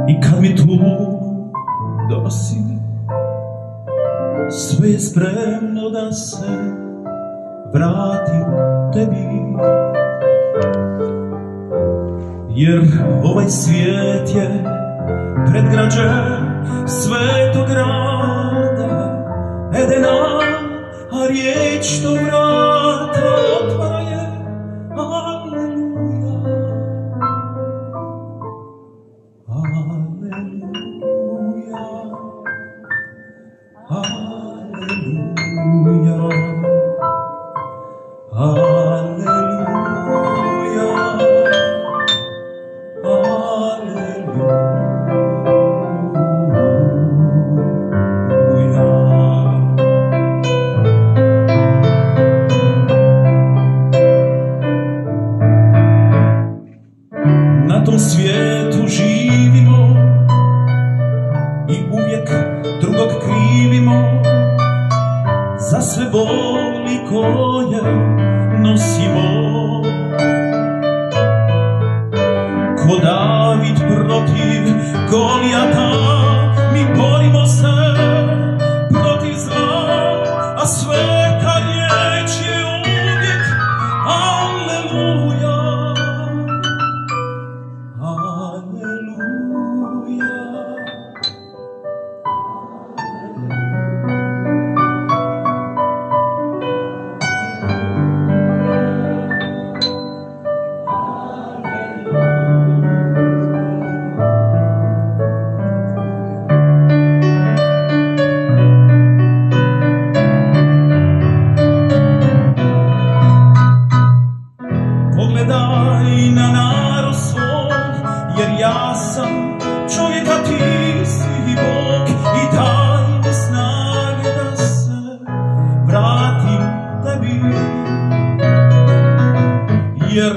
I kad mi tu donosi, sve je spremno da se vratim tebi. Jer ovaj svijet je predgrađe svetog grada Edena, a riječ do vrata otvara je Aleluja, Aleluja, Aleluja, Aleluja. Na tom svijetu živimo i uvijek drugog krivimo za sve boli koje nosimo. Ko David protiv Golijata, mi borimo se protiv zla, a sveta riječ je uvijek Aleluja, Aleluja. Pogledaj na narod svoj, jer ja sam čovjek, a ti si Bog, i daj mi snage da se vratim tebi. Jer